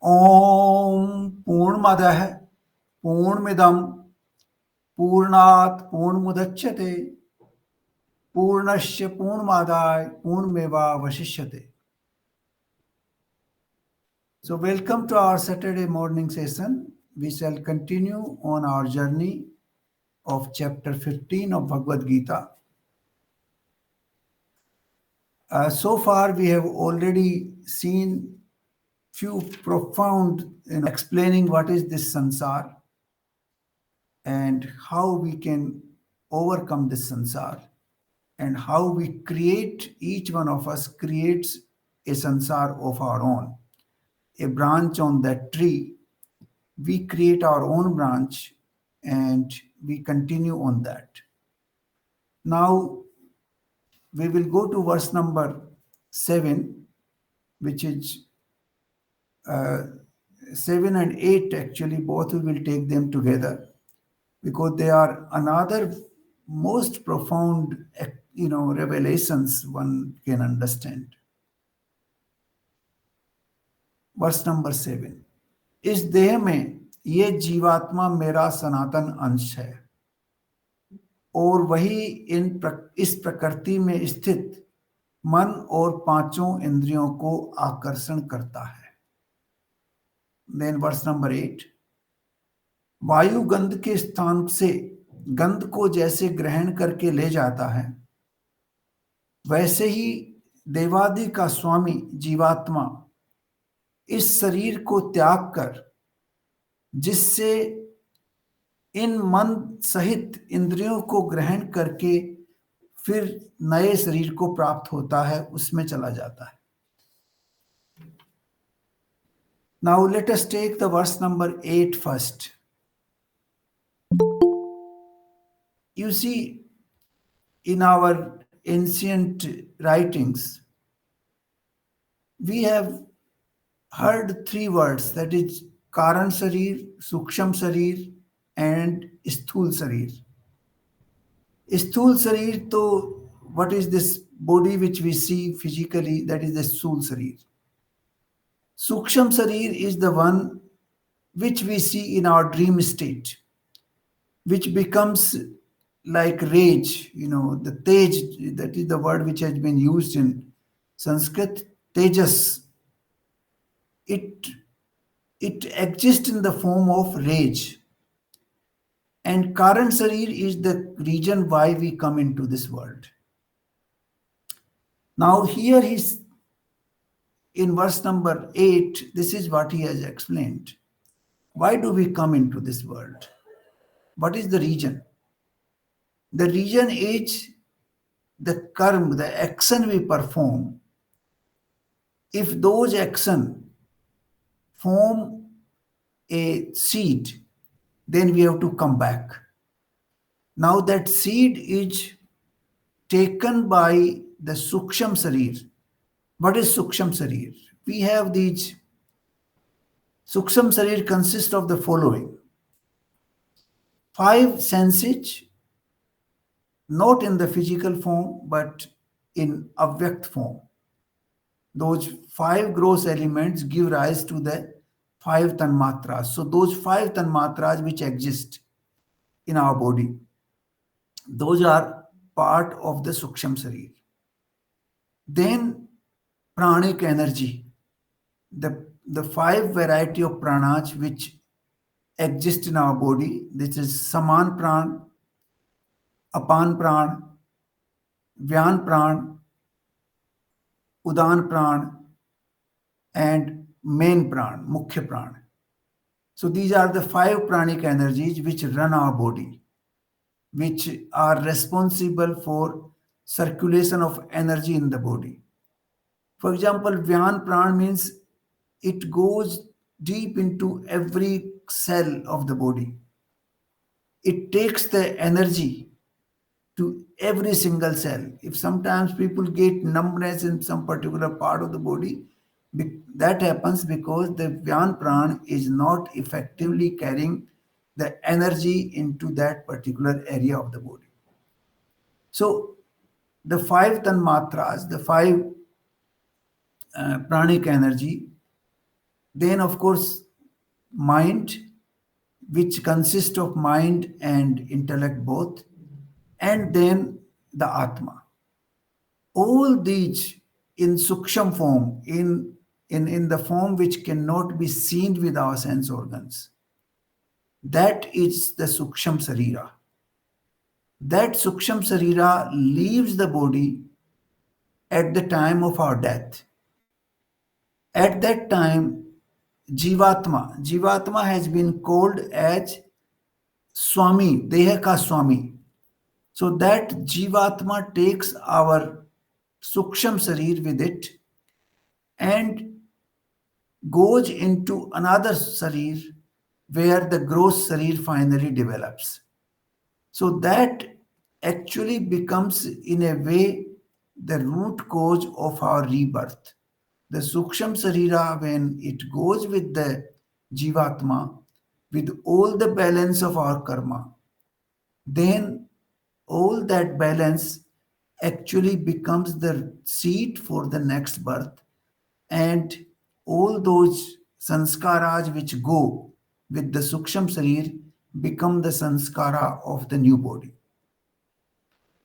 ओम पूर्णमदः पूर्णमिदं पूर्णात् पूर्णमुदच्यते पूर्णस्य पूर्णमादाय पूर्णमेवावशिष्यते. So welcome to our Saturday morning session. We shall continue on our journey of chapter 15 of Bhagavad Gita. So far we have already seen few profound explaining what is this sansar and how we can overcome this sansar and how we create, each one of us creates a sansar of our own, a branch on that tree. We create our own branch and we continue on that. Now we will go to verse number 7, which is 7 and 8 actually, both we will take them together because they are another most profound revelations one can understand. Verse number 7, इस देह में ये जीवात्मा मेरा सनातन अंश है और वही इस प्रकृति में स्थित मन और पांचों इंद्रियों को आकर्षण करता है. देन वर्स नंबर 8, वायु गंध के स्थान से गंध को जैसे ग्रहण करके ले जाता है, वैसे ही देवादि का स्वामी जीवात्मा इस शरीर को त्याग कर, जिससे इन मन सहित इंद्रियों को ग्रहण करके फिर नए शरीर को प्राप्त होता है, उसमें चला जाता है. Now let us take the verse number 8 first. You see, in our ancient writings, we have heard three words, that is Karan Sharir, Suksham Sharir and Sthul Sharir. Sthul Sharir, to what is this body which we see physically, that is the Sthul Sharir. Suksham Sharir is the one which we see in our dream state, which becomes like rage, the tej, that is the word which has been used in Sanskrit, tejas. It exists in the form of rage. And Karan Sharir is the reason why we come into this world. Now here he's in verse number 8, this is what he has explained. Why do we come into this world? What is the reason? The reason is the karma, the action we perform. If those actions form a seed, then we have to come back. Now that seed is taken by the Suksham Sharir. What is Suksham Sharir? We have these. Suksham Sharir consists of the following: 5 senses, not in the physical form, but in avyakt form. Those 5 gross elements give rise to the 5 tanmatras. So those 5 tanmatras which exist in our body, those are part of the Suksham Sharir. Then pranic energy, the 5 variety of pranas which exist in our body. This is Saman Pran, Apan Pran, Vyan Pran, Udan Pran, and Main Pran, Mukhya Pran. So these are the 5 pranic energies which run our body, which are responsible for circulation of energy in the body. For example, Vyan Pran means it goes deep into every cell of the body. It takes the energy to every single cell. If sometimes people get numbness in some particular part of the body, that happens because the Vyan Pran is not effectively carrying the energy into that particular area of the body. So the 5 tanmatras, the 5 pranic energy, Then, of course, mind, which consists of mind and intellect both, and then the Atma. All these in suksham form, in the form which cannot be seen with our sense organs. That is the suksham sarira. That suksham sarira leaves the body at the time of our death. At that time, Jivatma has been called as Swami, Deha ka Swami. So that Jivatma takes our Suksham Sarir with it and goes into another Sarir where the gross Sarir finally develops. So that actually becomes, in a way, the root cause of our rebirth. The Suksham Sarira, when it goes with the Jivatma, with all the balance of our karma, then all that balance actually becomes the seed for the next birth, and all those sanskaras which go with the Suksham Sarir become the sanskara of the new body.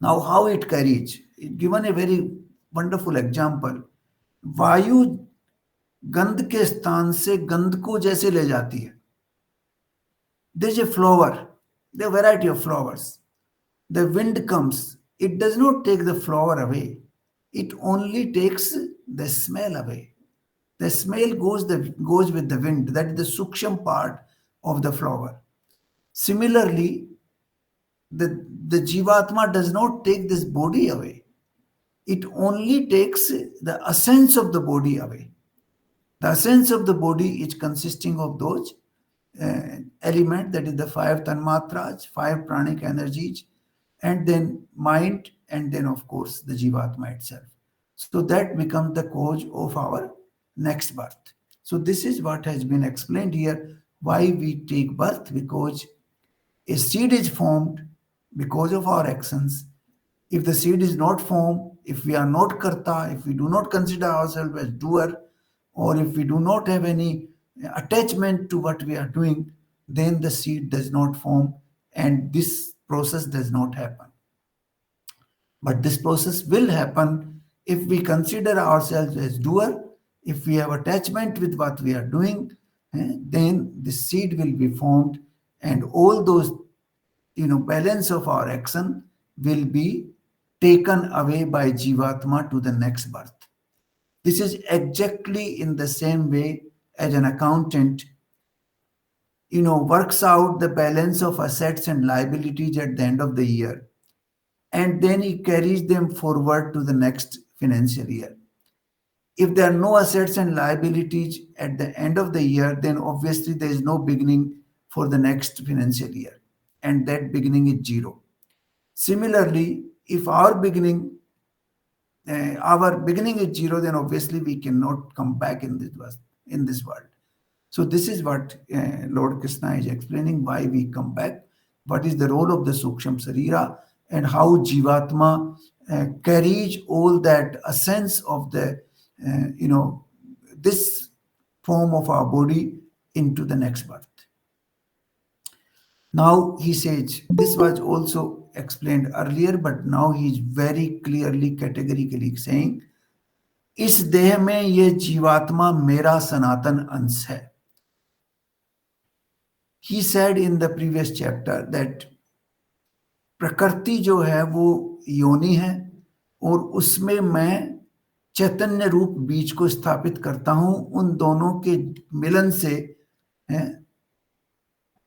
Now, how it carries? Given a very wonderful example, वायु गंध के स्थान से गंध को जैसे ले जाती है. There is a flower, there are variety of flowers. The wind comes, it does not take the flower away, it only takes the smell away. The smell goes with the wind. That is the suksham part of the flower. Similarly, the Jivatma does not take this body away. It only takes the essence of the body away. The essence of the body is consisting of those element, that is the five tanmatras, five pranic energies, and then mind, and then of course the Jivatma itself. So that becomes the cause of our next birth. So this is what has been explained here, why we take birth, because a seed is formed because of our actions. If the seed is not formed, if we are not karta, if we do not consider ourselves as doer, or if we do not have any attachment to what we are doing, then the seed does not form and this process does not happen. But this process will happen if we consider ourselves as doer, if we have attachment with what we are doing, then the seed will be formed, and all those balance of our action will be taken away by Jivatma to the next birth. This is exactly in the same way as an accountant works out the balance of assets and liabilities at the end of the year, and then he carries them forward to the next financial year. If there are no assets and liabilities at the end of the year, then obviously there is no beginning for the next financial year, and that beginning is zero. Similarly, if our beginning is zero, then obviously we cannot come back in this world. So this is what Lord Krishna is explaining, why we come back, what is the role of the Suksham Sarira, and how Jivatma carries all that essence of the this form of our body into the next birth. Now he says, this was also explained earlier, but now he is very clearly, categorically saying, इस देह में ये जीवात्मा मेरा सनातन अंश है. He said in the previous chapter that प्रकृति जो है वो योनि है, और उसमें मैं चैतन्य रूप बीज को स्थापित करता हूं. उन दोनों के मिलन से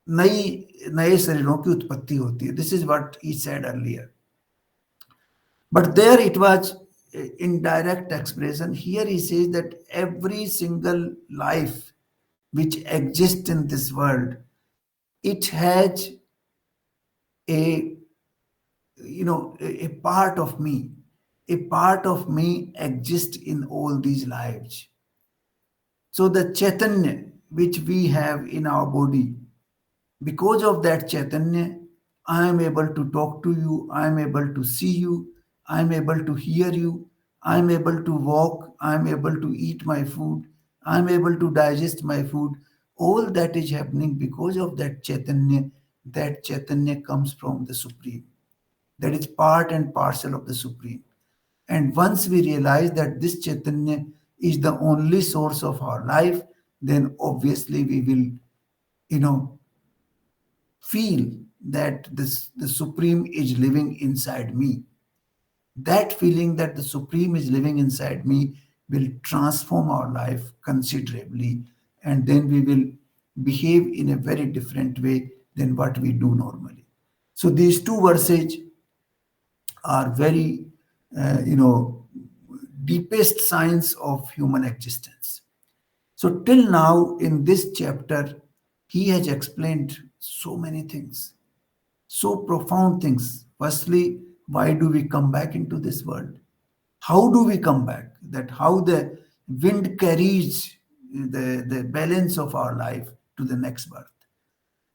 नए शरीरों की उत्पत्ति होती है. This is what he said earlier. But there it was indirect expression. Here he says that every single life which exists in this world, it has a part of me. A part of me exists in all these lives. So the Chaitanya which we have in our body, because of that Chaitanya, I am able to talk to you, I am able to see you, I am able to hear you, I am able to walk, I am able to eat my food, I'm able to digest my food. All that is happening because of that Chaitanya. That Chaitanya comes from the Supreme. That is part and parcel of the Supreme. And once we realize that this Chaitanya is the only source of our life, then obviously we will, you know, feel that the Supreme is living inside me. That feeling that the Supreme is living inside me will transform our life considerably, and then we will behave in a very different way than what we do normally. So these two verses are very, you know, deepest signs of human existence. So till now in this chapter, he has explained so many things, so profound things. Firstly, why do we come back into this world? How do we come back? That how the wind carries the balance of our life to the next birth.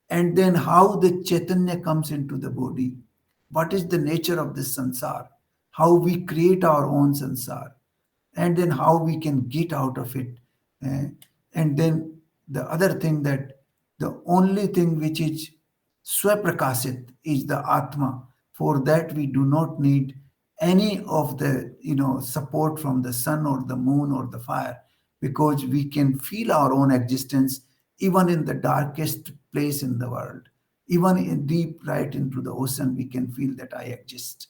And then how the Chaitanya comes into the body. What is the nature of this sansar? How we create our own sansar, and then how we can get out of it. eh? And then the other thing, that the only thing which is swaprakashit is the Atma. For that we do not need any of the support from the sun or the moon or the fire, because we can feel our own existence even in the darkest place in the world. Even in deep right into the ocean, we can feel that I exist.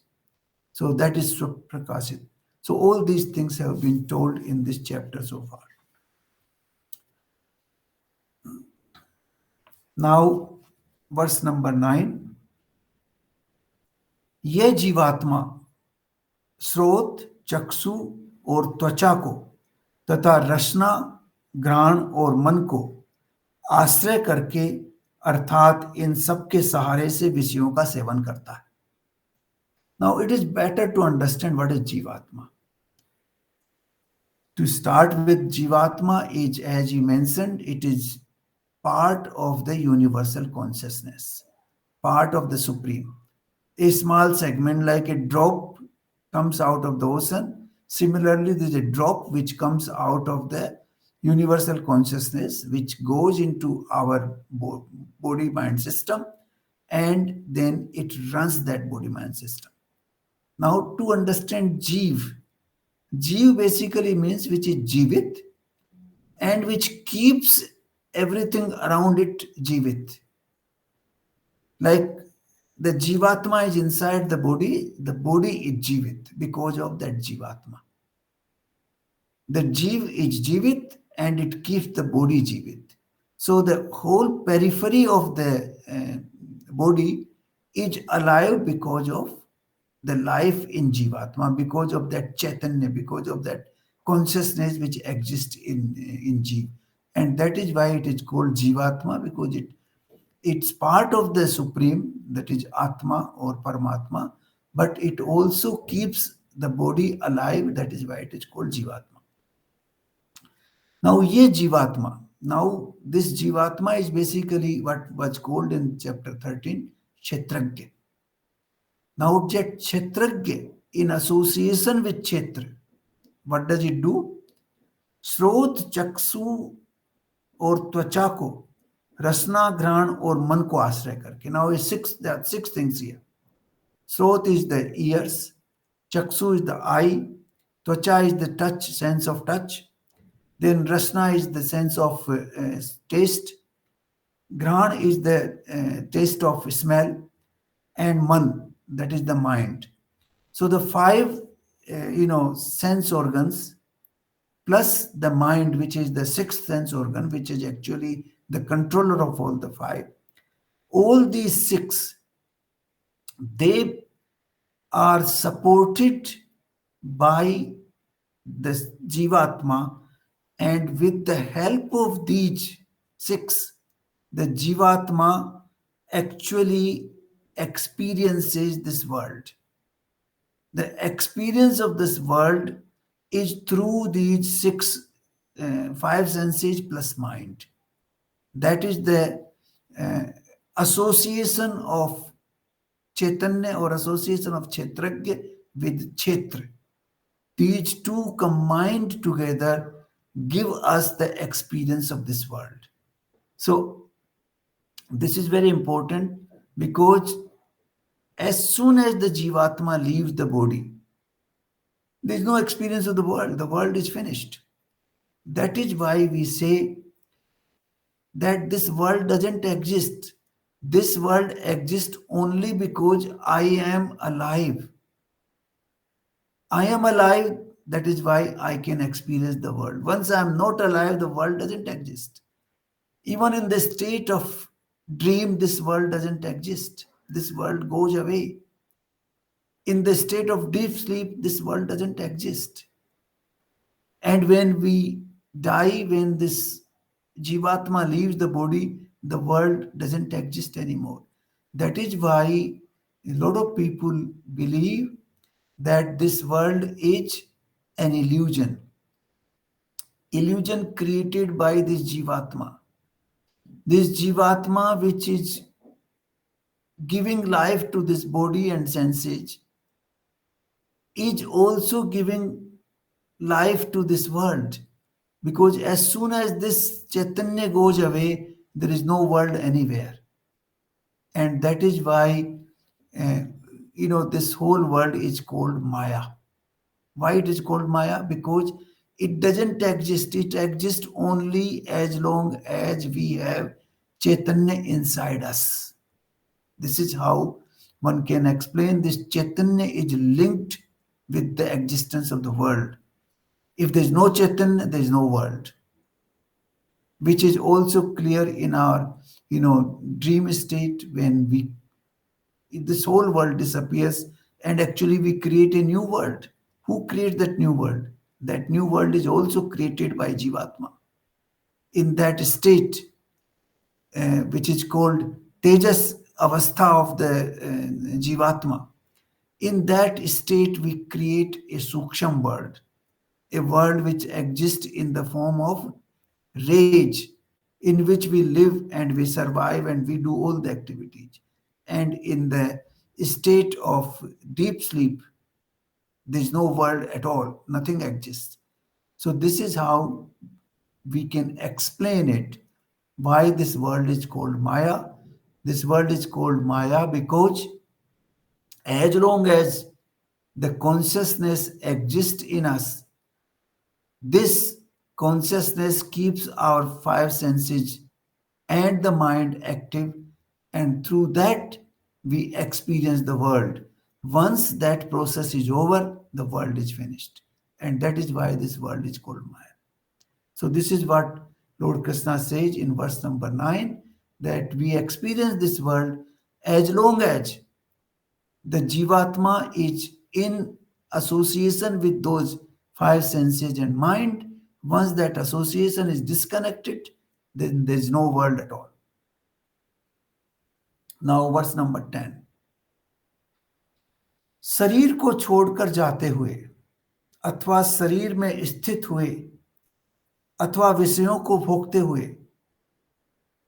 So that is Prakashit. So all these things have been told in this chapter so far. Now, verse number 9. ये जीवात्मा स्रोत, चक्षु और त्वचा को तथा रसना, घ्राण और मन को आश्रय करके, अर्थात इन सब के सहारे से विषयों का सेवन करता है. Now it is better to understand what is Jivatma. To start with, Jivatma is, as you mentioned, it is part of the universal consciousness, part of the Supreme. A small segment like a drop comes out of the ocean. Similarly, there is a drop which comes out of the universal consciousness, which goes into our body mind system, and then it runs that body mind system. Now, to understand Jeev, Jeev basically means which is Jivit, and which keeps everything around it Jivit. Like the Jivatma is inside the body is Jivit because of that Jivatma. The Jiv is Jivit and it keeps the body Jivit. So the whole periphery of the body is alive because of the life in Jivatma, because of that Chaitanya, because of that consciousness which exists in Jiv. And that is why it is called Jivatma, because it's part of the Supreme, that is Atma or Paramatma, but it also keeps the body alive, that is why it is called Jivatma. Now, ye Jivatma. Now, this Jivatma is basically what was called in chapter 13, Kshetragya. Now, that Kshetragya, in association with Kshetra, what does it do? स्रोत, चक्षु और त्वचा को, रसना, घ्राण और मन को आश्रय करके. Now, there are six things here. Srot is the ears, Chakshu is the eye, Tvacha is the touch, sense of touch, then Rasna is the sense of taste, Ghrana is the taste of smell, and Man, that is the mind. So the five, sense organs plus the mind, which is the sixth sense organ, which is actually the controller of all the five. All these six, they are supported by the Jivatma, and with the help of these six, the Jivatma actually experiences this world. The experience of this world is through these five senses plus mind. That is the association of Chaitanya or association of Kshetragya with Kshetra. These two combined together give us the experience of this world. So this is very important because as soon as the Jivatma leaves the body, there is no experience of the world. The world is finished. That is why we say that this world doesn't exist. This world exists only because I am alive. I am alive, that is why I can experience the world. Once I am not alive, the world doesn't exist. Even in the state of dream, this world doesn't exist. This world goes away. In the state of deep sleep, this world doesn't exist. And when we die, when this Jivatma leaves the body, the world doesn't exist anymore. That is why a lot of people believe that this world is an illusion. Illusion created by this Jivatma. This Jivatma, which is giving life to this body and senses, is also giving life to this world. Because as soon as this Chaitanya goes away, there is no world anywhere. And that is why, uh, this whole world is called Maya. Why it is called Maya? Because it doesn't exist. It exists only as long as we have Chaitanya inside us. This is how one can explain this. Chaitanya is linked with the existence of the world. If there is no Chaitanya, there is no world, which is also clear in our dream state when we this whole world disappears and actually we create a new world. Who creates that new world? That new world is also created by Jivatma. In that state, which is called Tejas Avastha of the Jivatma, in that state we create a Suksham world, a world which exists in the form of rage, in which we live and we survive and we do all the activities. And in the state of deep sleep, there is no world at all, nothing exists. So, this is how we can explain it why this world is called Maya. This world is called Maya because as long as the consciousness exists in us, this consciousness keeps our five senses and the mind active, and through that we experience the world. Once that process is over, the world is finished. And that is why this world is called Maya. So, this is what Lord Krishna says in verse number 9, that we experience this world as long as the Jivatma is in association with those five senses and mind. Once that association is disconnected, then there is no world at all. Now, verse number 10. शरीर को छोड़कर जाते हुए अथवा शरीर में स्थित हुए अथवा विषयों को भोगते हुए,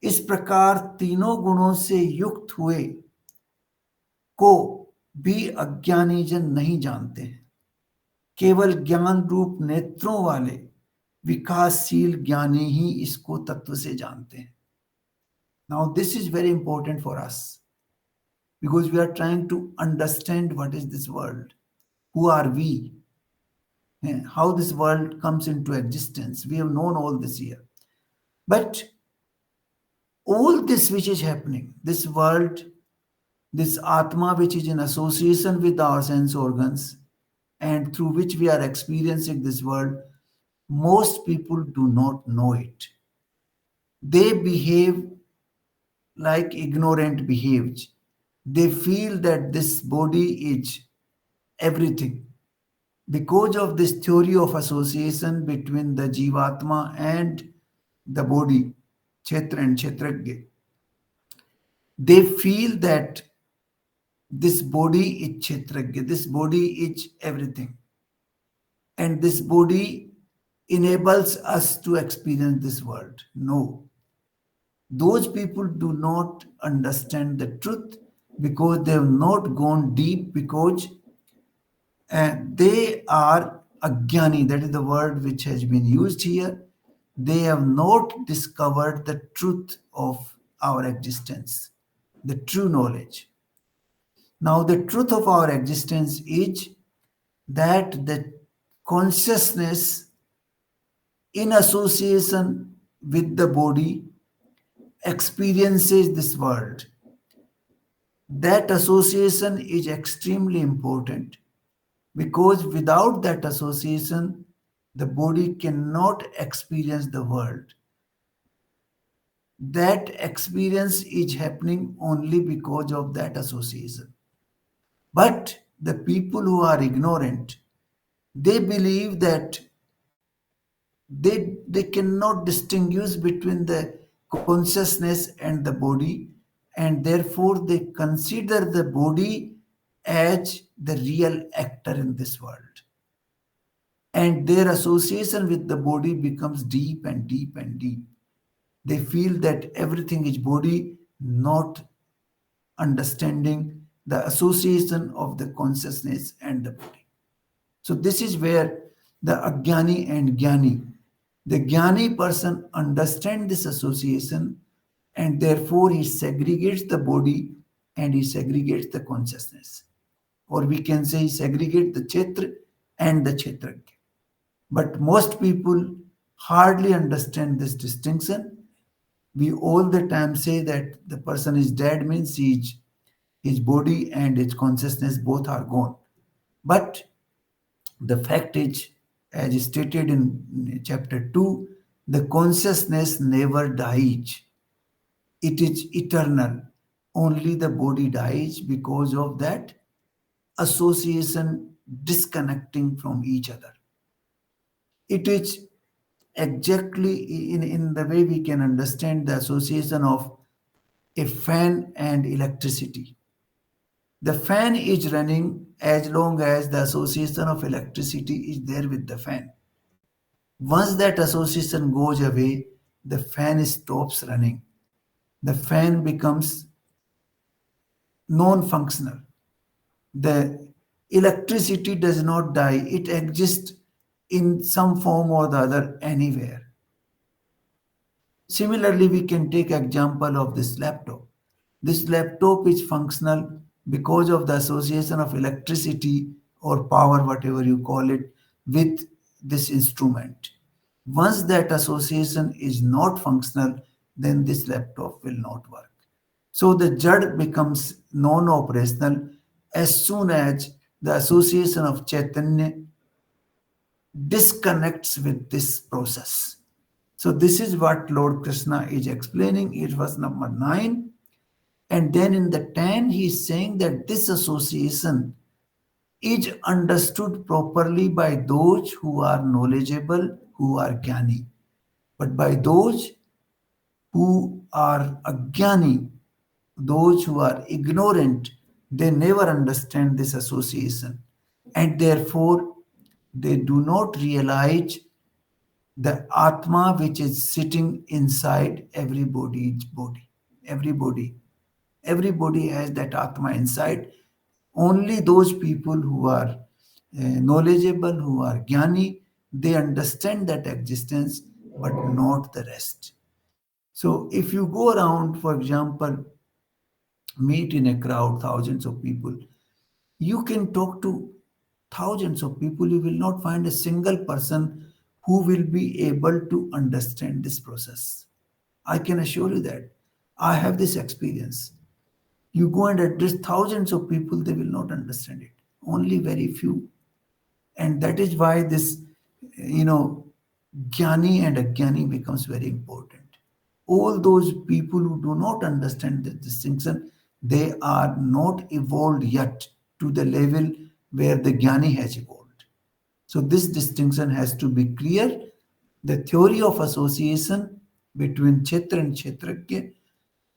इस प्रकार तीनों गुणों से युक्त हुए को भी अज्ञानी जन नहीं जानते हैं। केवल ज्ञान रूप नेत्रों वाले विकासशील ज्ञानी ही इसको तत्व से जानते हैं। Now this is very important for us because we are trying to understand what is this world, who are we, how this world comes into existence. We have known all this here, but all this which is happening, this world, this Atma which is in association with our sense organs and through which we are experiencing this world, most people do not know it. They behave like ignorant behaves. They feel that this body is everything. Because of this theory of association between the Jivatma and the body, Kshetra and Kshetragya, they feel that this body is Kshetragya, this body is everything. And this body enables us to experience this world. No. Those people do not understand the truth because they have not gone deep, because they are Ajnani, that is the word which has been used here, they have not discovered the truth of our existence, the true knowledge. Now, the truth of our existence is that the consciousness in association with the body experiences this world. That association is extremely important because without that association, the body cannot experience the world. That experience is happening only because of that association. But the people who are ignorant, they believe that they cannot distinguish between the consciousness and the body, and therefore they consider the body as the real actor in this world, and their association with the body becomes deep and deep and deep. They feel that everything is body, not understanding the association of the consciousness and the body. So this is where the Ajnani and Jnani, the Jnani person understands this association, and therefore he segregates the body and he segregates the consciousness. Or we can say he segregates the Kshetra and the Kshetrajna. But most people hardly understand this distinction. We all the time say that the person is dead means his body and his consciousness both are gone. But the fact is, as stated in chapter 2, the consciousness never dies. It is eternal. Only the body dies because of that association disconnecting from each other. It is exactly in the way we can understand the association of a fan and electricity. The fan is running as long as the association of electricity is there with the fan. Once that association goes away, the fan stops running. The fan becomes non functional. The electricity does not die, it exists in some form or the other anywhere. Similarly, we can take example of this laptop. This laptop is functional because of the association of electricity or power, whatever you call it, with this instrument. Once that association is not functional, then this laptop will not work. So the jad becomes non-operational as soon as the association of Chaitanya disconnects with this process. So this is what Lord Krishna is explaining. It was number 9. And then in the 10, he is saying that this association is understood properly by those who are knowledgeable, who are jnani. But by those who are ajnani, those who are ignorant, they never understand this association. And therefore, they do not realize the Atma which is sitting inside everybody's body. Everybody. Everybody has that Atma inside. Only those people who are knowledgeable, who are jnani, they understand that existence, but not the rest. So if you go around, for example, meet in a crowd, thousands of people, you can talk to thousands of people, you will not find a single person who will be able to understand this process. I can assure you that. I have this experience. You go and address thousands of people, they will not understand it. Only very few. And that is why this, jnani and ajnani becomes very important. All those people who do not understand the distinction, they are not evolved yet to the level where the jnani has evolved. So this distinction has to be clear. The theory of association between Kshetra and Kshetrajna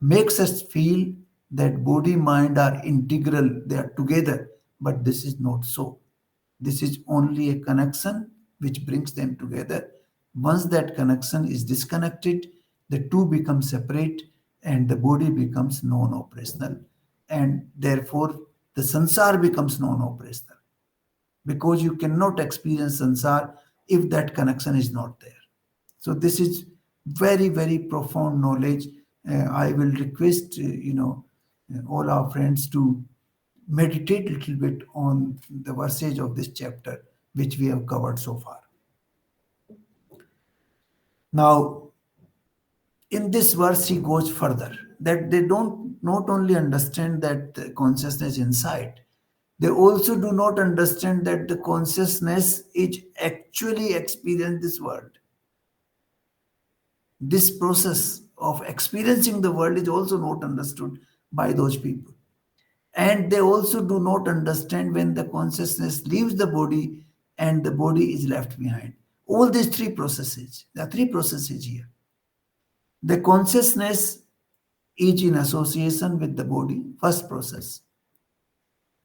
makes us feel that body mind are integral, they are together, but this is not so. This is only a connection which brings them together. Once that connection is disconnected, the two become separate and the body becomes non operational, and therefore the sansar becomes non operational. because you cannot experience sansar if that connection is not there. So this is very, very profound knowledge. I will request, all our friends to meditate a little bit on the verses of this chapter, which we have covered so far. Now, in this verse, he goes further that they don't not only understand that the consciousness inside, they also do not understand that the consciousness is actually experience this world. This process of experiencing the world is also not understood by those people. And they also do not understand when the consciousness leaves the body and the body is left behind. All these three processes, there are three processes here. The consciousness is in association with the body, first process.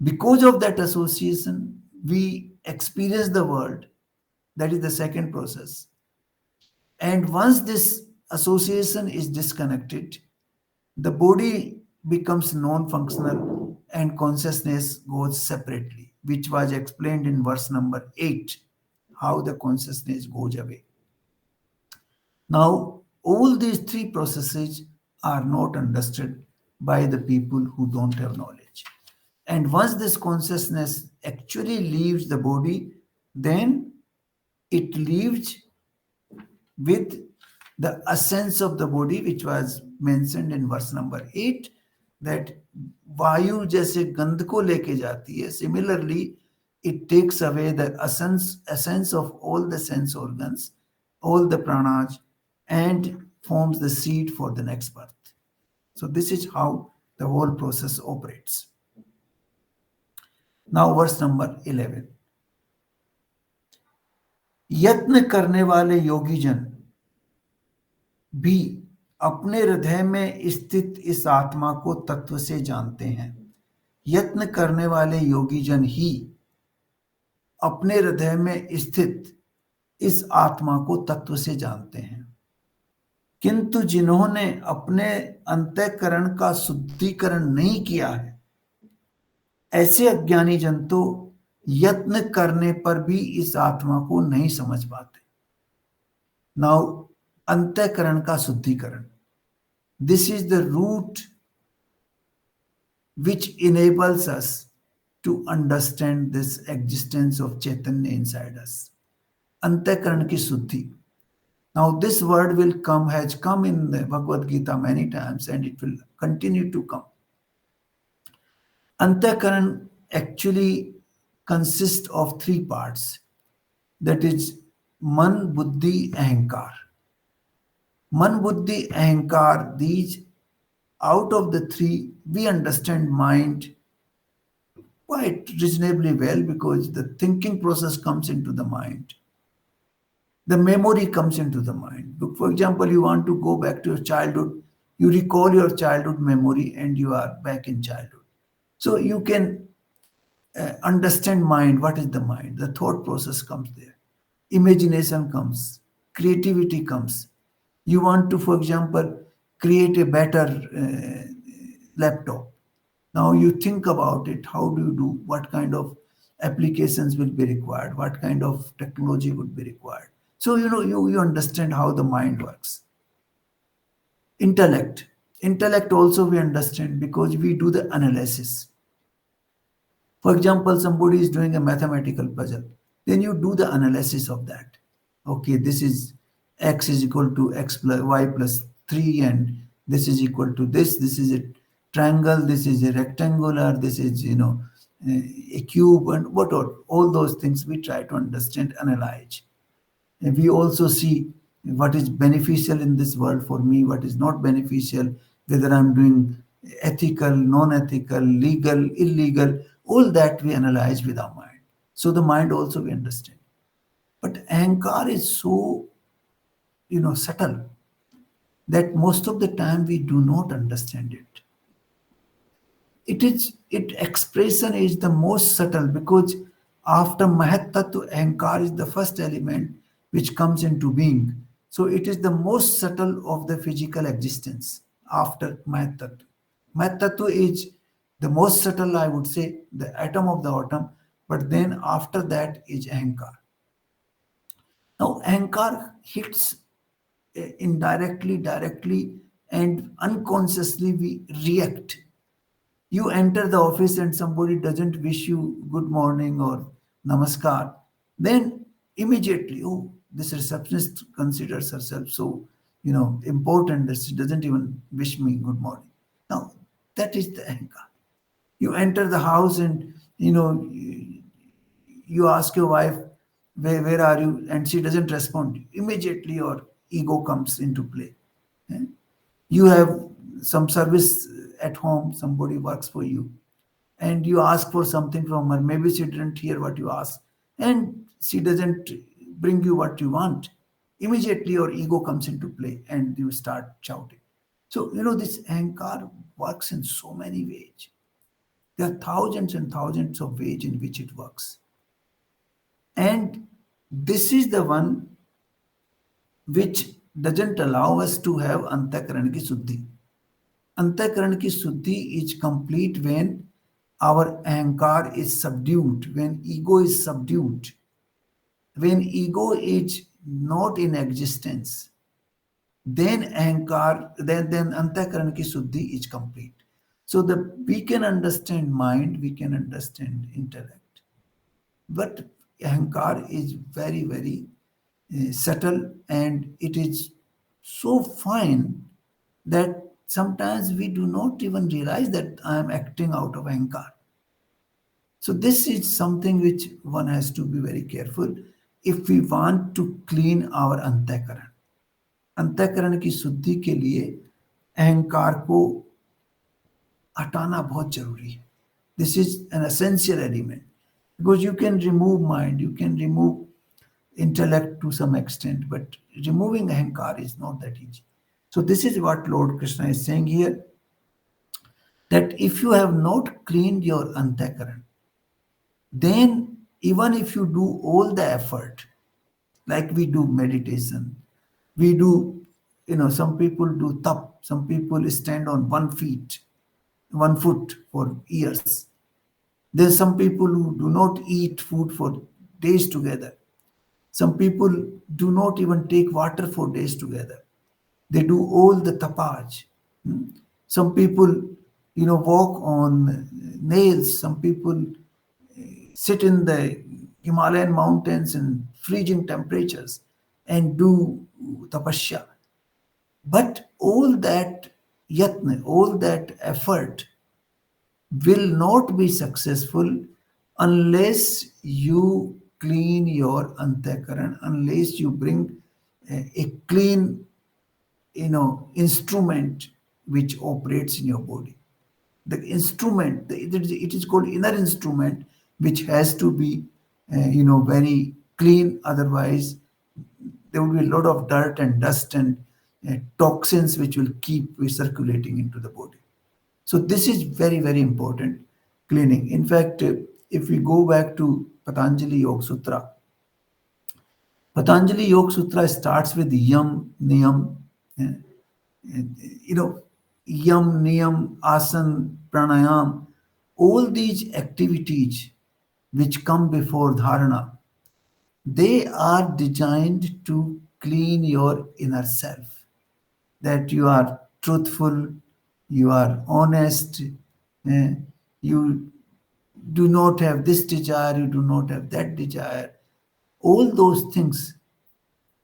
Because of that association, we experience the world, that is the second process. And once this association is disconnected, the body becomes non functional and consciousness goes separately, which was explained in verse number 8, how the consciousness goes away. Now, all these three processes are not understood by the people who don't have knowledge. And once this consciousness actually leaves the body, then it leaves with the essence of the body, which was mentioned in verse number 8, that vayu जैसे गंध को लेके जाती है, similarly it takes away the essence of all the sense organs, all the pranas, and forms the seed for the next birth. So this is how the whole process operates. Now verse number 11. यत्न करने वाले योगी जन भी अपने हृदय में स्थित इस आत्मा को तत्व से जानते हैं. यत्न करने वाले योगी जन ही अपने हृदय में स्थित इस आत्मा को तत्व से जानते हैं. किंतु जिन्होंने अपने अंतःकरण का शुद्धिकरण नहीं किया है, ऐसे अज्ञानी जन तो यत्न करने पर भी इस आत्मा को नहीं समझ पाते. नाउ अंतःकरण का शुद्धिकरण, this is the root which enables us to understand this existence of Chaitanya inside us. Antakaran ki Suddhi. Now this word has come in the Bhagavad Gita many times and it will continue to come. Antakaran actually consists of three parts. That is Man, Buddhi, Ahankar. Man, Buddhi, Ahankar, these out of the three, we understand mind quite reasonably well because the thinking process comes into the mind. The memory comes into the mind. Look, for example, you want to go back to your childhood, you recall your childhood memory and you are back in childhood. So you can understand mind. What is the mind? The thought process comes there. Imagination comes. Creativity comes. You want to, for example, create a better laptop. Now you think about it. How do you do? What kind of applications will be required? What kind of technology would be required? So you understand how the mind works. Intellect. Intellect also we understand because we do the analysis. For example, somebody is doing a mathematical puzzle. Then you do the analysis of that. Okay, this is x is equal to x plus y plus 3 and this is equal to this. This is a triangle, this is a rectangular, this is a cube, and what all those things we try to understand, analyze. And we also see what is beneficial in this world for me, what is not beneficial, whether I'm doing ethical, non-ethical, legal, illegal, all that we analyze with our mind. So the mind also we understand. But ahankar is so subtle that most of the time we do not understand it. Its expression is the most subtle because after Mahat Tattva, Ahankar is the first element which comes into being. So it is the most subtle of the physical existence after Mahat Tattva. Mahat Tattva is the most subtle, I would say, the atom of the atom, but then after that is ahankar. Now, ahankar hits indirectly, directly, and unconsciously we react. You enter the office and somebody doesn't wish you good morning or namaskar, then immediately, oh, this receptionist considers herself so, important that she doesn't even wish me good morning. Now, that is the ahankar. You enter the house and, you ask your wife, where are you? And she doesn't respond. Immediately your ego comes into play. Eh? You have some service at home, somebody works for you, and you ask for something from her. Maybe she didn't hear what you asked, and she doesn't bring you what you want. Immediately your ego comes into play and you start shouting. So, this ahankar works in so many ways. There are thousands and thousands of ways in which it works. And this is the one which doesn't allow us to have antakaran ki suddhi. Antakaran ki suddhi is complete when our ahankar is subdued, when ego is subdued, when ego is not in existence, then ahankar, then antakaran ki suddhi is complete. So we can understand mind, we can understand intellect, but ahankar is very, very subtle, and it is so fine that sometimes we do not even realize that I am acting out of ahankar. So this is something which one has to be very careful if we want to clean our antakaran. अंतःकरण की शुद्धि के लिए अहंकार को हटाना बहुत जरूरी है. This is an essential element because you can remove mind, you can remove intellect to some extent, but removing ahankar is not that easy. So this is what Lord Krishna is saying here, that if you have not cleaned your antakaran, then even if you do all the effort, like we do meditation, we do, some people do tap, some people stand on 1 foot for years. There's some people who do not eat food for days together. Some people do not even take water for days together. They do all the tapaj. Some people, walk on nails. Some people sit in the Himalayan mountains in freezing temperatures and do tapasya. But all that yatna, all that effort will not be successful unless you clean your antakaran, unless you bring a clean, instrument which operates in your body. The instrument, it is called inner instrument, which has to be, very clean. Otherwise, there will be a lot of dirt and dust and toxins which will keep circulating into the body. So this is very, very important, cleaning. In fact, if we go back to Patanjali Yoga Sutra, Patanjali Yoga Sutra starts with yam, niyam, eh, yam, niyam, asan, pranayam, all these activities which come before dharana, they are designed to clean your inner self, that you are truthful, you are honest, eh, you do not have this desire, you do not have that desire. All those things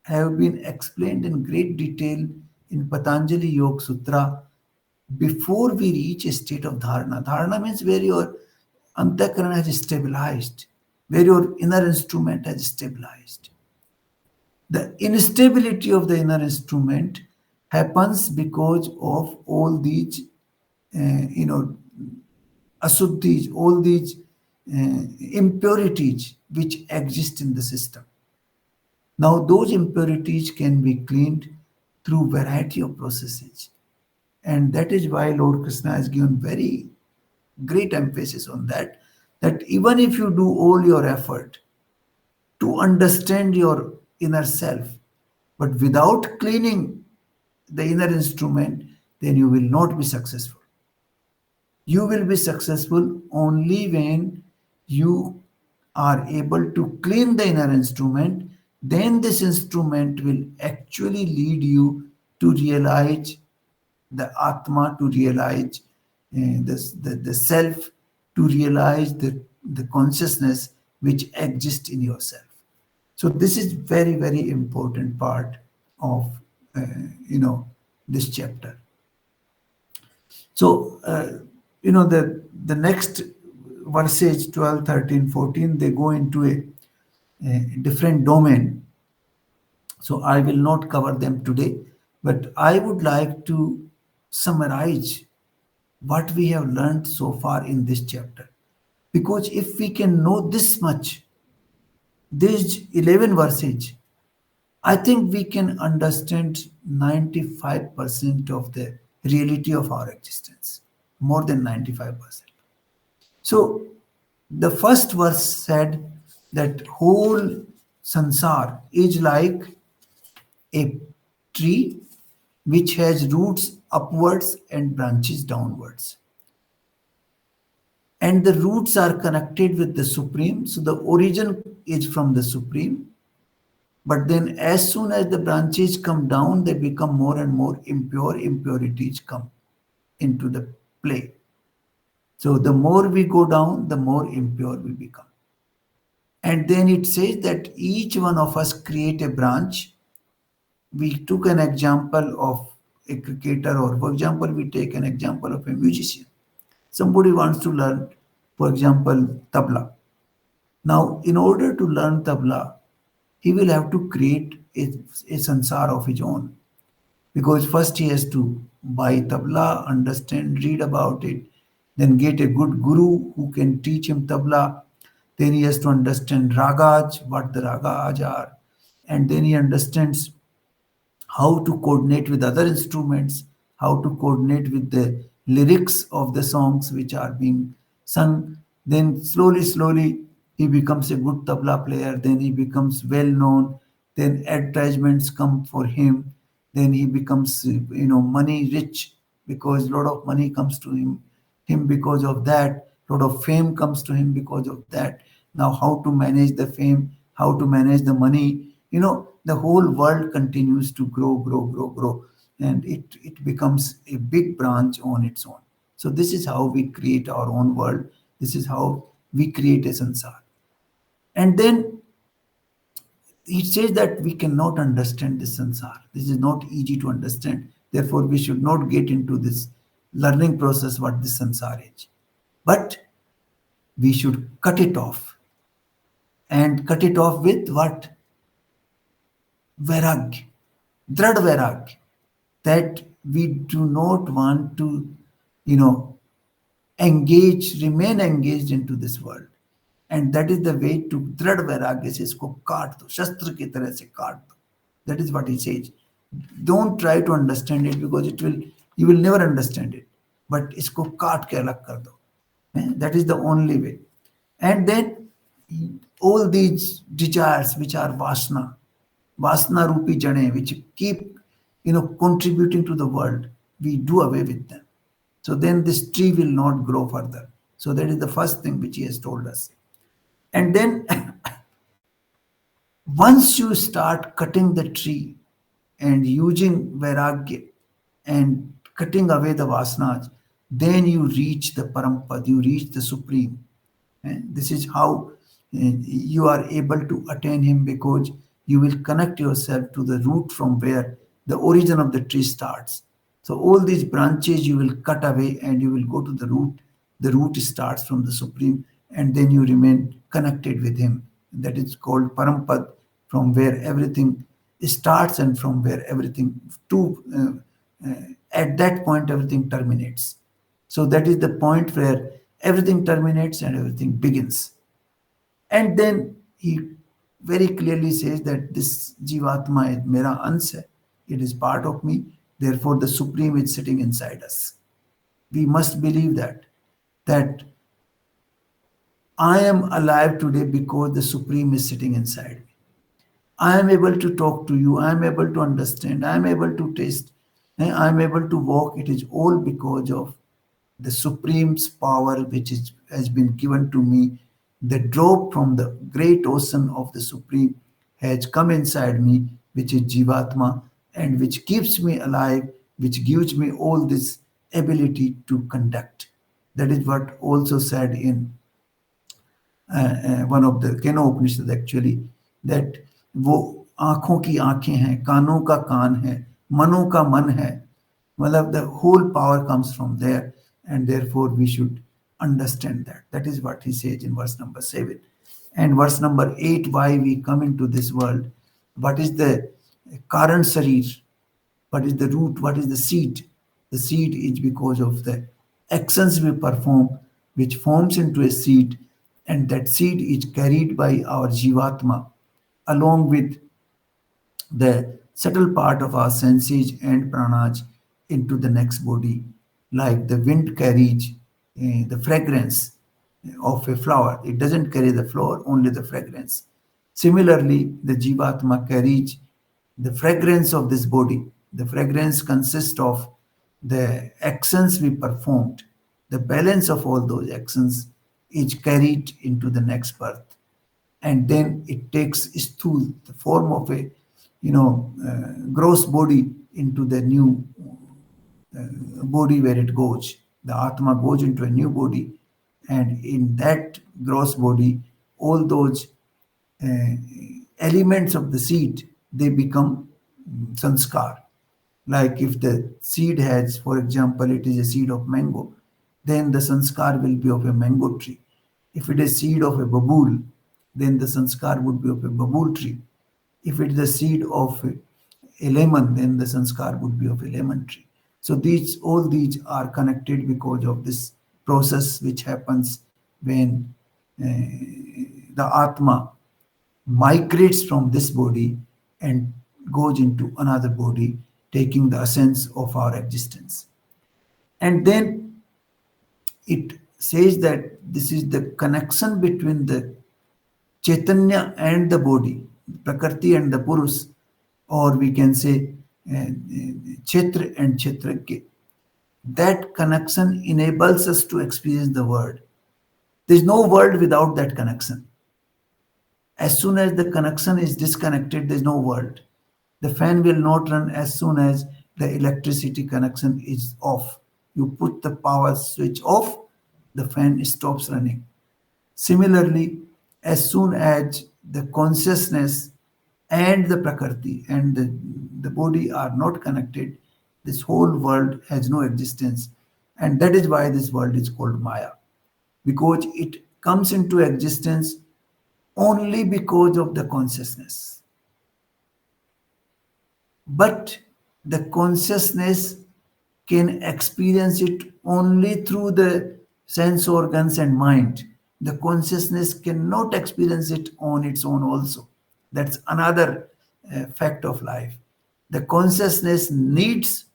have been explained in great detail in Patanjali Yoga Sutra before we reach a state of dharana. Dharana means where your antakaran has stabilized, where your inner instrument has stabilized. The instability of the inner instrument happens because of all these, asuddhis, all these impurities which exist in the system. Now, those impurities can be cleaned through variety of processes. And that is why Lord Krishna has given very great emphasis on that, that even if you do all your effort to understand your inner self, but without cleaning the inner instrument, then you will not be successful. You will be successful only when you are able to clean the inner instrument, then this instrument will actually lead you to realize the Atma, to realize the self, to realize the consciousness which exists in yourself. So this is very, very important part of uh, you know this chapter. So the next verses 12, 13, 14, they go into a different domain. So I will not cover them today, but I would like to summarize what we have learned so far in this chapter. Because if we can know this much, these 11 verses, I think we can understand 95% of the reality of our existence, more than 95%. So the first verse said that whole sansar is like a tree which has roots upwards and branches downwards. And the roots are connected with the Supreme. So the origin is from the Supreme. But then, as soon as the branches come down, they become more and more impure. Impurities come into the play. So the more we go down, the more impure we become. And then it says that each one of us create a branch. We took an example of a cricketer, or for example, we take an example of a musician. Somebody wants to learn, for example, tabla. Now, in order to learn tabla, he will have to create a sansar of his own, because first he has to buy tabla, understand, read about it, then get a good guru who can teach him tabla. Then he has to understand ragas, what the ragas are, and then he understands how to coordinate with other instruments, how to coordinate with the lyrics of the songs which are being sung. Then slowly, slowly, he becomes a good tabla player. Then he becomes well known. Then advertisements come for him. Then he becomes, money rich, because a lot of money comes to him because of that. A lot of fame comes to him because of that. Now, how to manage the fame, how to manage the money, the whole world continues to grow, grow, grow, grow, and it becomes a big branch on its own. So this is how we create our own world. This is how we create a sansar. And then it says that we cannot understand this sansar. This is not easy to understand. Therefore, we should not get into this learning process what this sansar is. But we should cut it off. And cut it off with what? Vairagya, Drad Vairagya. That we do not want to, remain engaged into this world. And that is the way to Drad Vairagya से इसको काट दो, शस्त्र की तरह से काट दो. That is what he says. Don't try to understand it, because you will never understand it. But इसको काट के अलग कर दो. That is the only way. And then all these desires which are vasana rupi jane, which keep contributing to the world, we do away with them. So then this tree will not grow further. So that is the first thing which he has told us. And then once you start cutting the tree and using vairagya and cutting away the vasanas, then you reach the parampad, you reach the supreme. And this is how you are able to attain him, because you will connect yourself to the root from where the origin of the tree starts. So all these branches you will cut away and you will go to the root. The root starts from the supreme, and then you remain connected with him. That is called parampad, from where everything starts and from where everything at that point everything terminates. So that is the point where everything terminates and everything begins. And then he very clearly says that this Jivatma is mera अंश है. It is part of me. Therefore, the Supreme is sitting inside us. We must believe that I am alive today because the Supreme is sitting inside me. I am able to talk to you. I am able to understand. I am able to taste. I am able to walk. It is all because of the Supreme's power which has been given to me The drop from the great ocean of the Supreme has come inside me, which is Jivatma, and which keeps me alive, which gives me all this ability to conduct. That is what also said in one of the Keno Upanishad actually, that वो आंखों की आंखें हैं, कानों का कान है, मनों का मन है. मतलब the whole power comes from there, and therefore we should understand that. That is what he says in verse number 7. And verse number 8, why we come into this world, what is the current sarir, what is the root, what is the seed. The seed is because of the actions we perform, which forms into a seed, and that seed is carried by our jivatma along with the subtle part of our senses and pranas into the next body, like the wind carries the fragrance of a flower. It doesn't carry the flower, only the fragrance. Similarly, the jivatma carries the fragrance of this body. The fragrance consists of the actions we performed. The balance of all those actions is carried into the next birth, and then it takes stool, the form of a gross body, into the new body where it goes. The atma goes into a new body, and in that gross body, all those uh, elements of the seed, they become sanskar. Like if the seed has, for example, it is a seed of mango, then the sanskar will be of a mango tree. If it is seed of a babool, then the sanskar would be of a babool tree. If it is the seed of a lemon, then the sanskar would be of a lemon tree. So all these are connected because of this process which happens when the atma migrates from this body and goes into another body, taking the essence of our existence. And then it says that this is the connection between the Chaitanya and the body, Prakriti and the Purus, or we can say Kshetra and Kshetrajna. That connection enables us to experience the world. There is no world without that connection. As soon as the connection is disconnected, there is no world. The fan will not run as soon as the electricity connection is off. You put the power switch off, the fan stops running. Similarly, as soon as the consciousness and the prakriti and the body are not connected, this whole world has no existence. And that is why this world is called Maya, because it comes into existence only because of the consciousness. But the consciousness can experience it only through the sense organs and mind. The consciousness cannot experience it on its own, also. That's another fact of life. The consciousness needs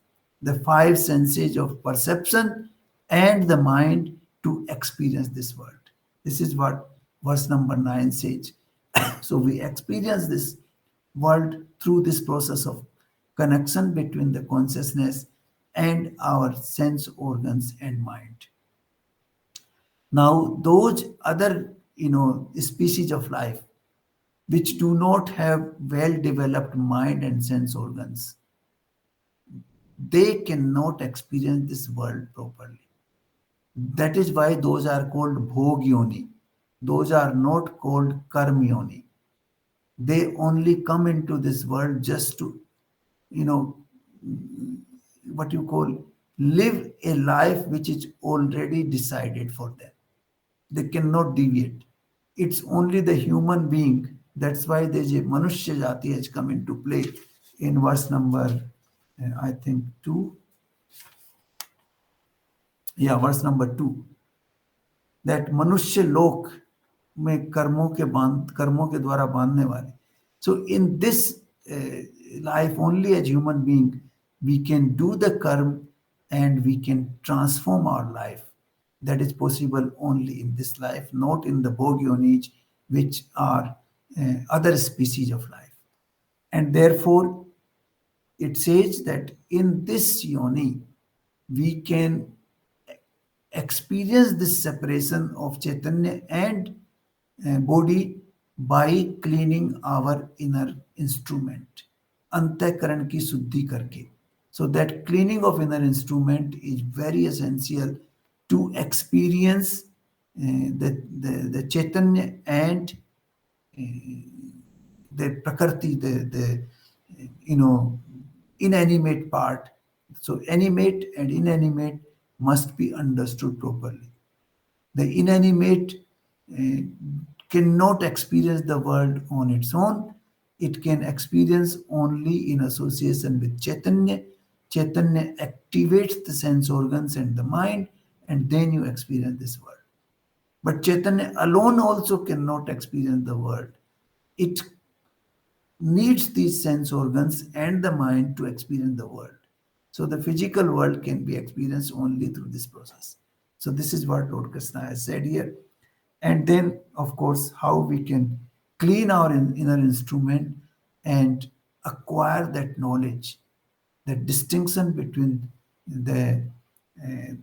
the five senses of perception and the mind to experience this world. This is what verse number 9 says. So we experience this world through this process of connection between the consciousness and our sense organs and mind. Now, those other species of life which do not have well developed mind and sense organs, they cannot experience this world properly. That is why those are called bhog yoni. Those are not called karm yoni. They only come into this world just to, you know, what you call, live a life which is already decided for them. They cannot deviate. It's only the human being. That's why there's a Manushya Jati has come into play in verse number, I think, 2. Yeah, verse number 2. That मनुष्य लोक में कर्मों के द्वारा बांधने वाले. So in this life, only as human being, we can do the karma and we can transform our life. That is possible only in this life, not in the bhogyonis, which are other species of life. And therefore, it says that in this yoni, we can experience this separation of Chaitanya and body by cleaning our inner instrument. अंतःकरण की शुद्धि करके. So that cleaning of inner instrument is very essential to experience the Chaitanya and the Prakriti, the you know inanimate part. So animate and inanimate must be understood properly. The inanimate uh, cannot experience the world on its own. It can experience only in association with Chaitanya. Chaitanya activates the sense organs and the mind, and then you experience this world. But Chaitanya alone also cannot experience the world. It needs these sense organs and the mind to experience the world. So the physical world can be experienced only through this process. So this is what Lord Krishna has said here. And then, of course, how we can clean our inner instrument and acquire that knowledge, that distinction between the uh,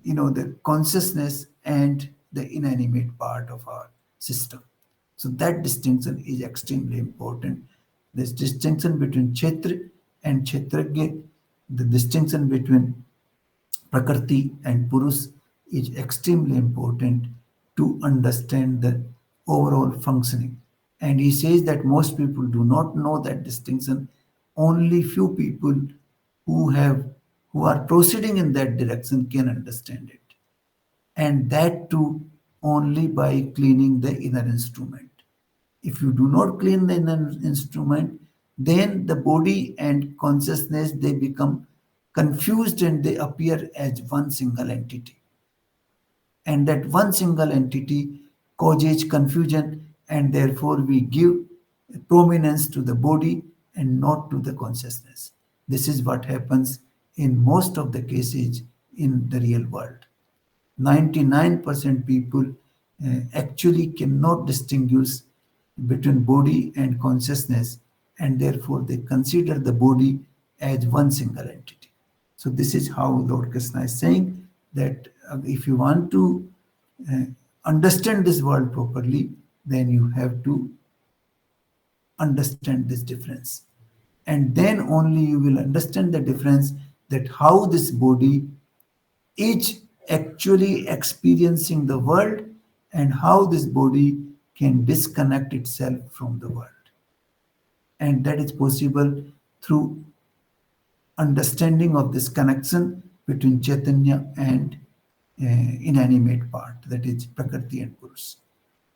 the consciousness and the inanimate part of our system. So that distinction is extremely important. This distinction between Kshetra and Kshetragya, the distinction between Prakriti and Purus is extremely important to understand the overall functioning. And he says that most people do not know that distinction. Only few people who have who are proceeding in that direction can understand it. And that too only by cleaning the inner instrument. If you do not clean the inner instrument, then the body and consciousness they become confused and they appear as one single entity. And that one single entity causes confusion, and therefore we give prominence to the body and not to the consciousness. This is what happens in most of the cases in the real world. 99% people actually cannot distinguish between body and consciousness, and therefore they consider the body as one single entity. So this is how Lord Krishna is saying that if you want to uh, understand this world properly, then you have to understand this difference. And then only you will understand the difference, that how this body is actually experiencing the world and how this body can disconnect itself from the world. And that is possible through understanding of this connection between Chaitanya and inanimate part, that is Prakriti and Purus.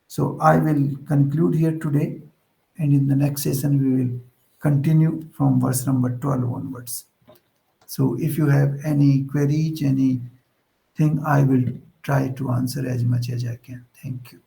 So I will conclude here today, and in the next session we will continue from verse number 12 onwards. So if you have any queries, anything, I will try to answer as much as I can. Thank you.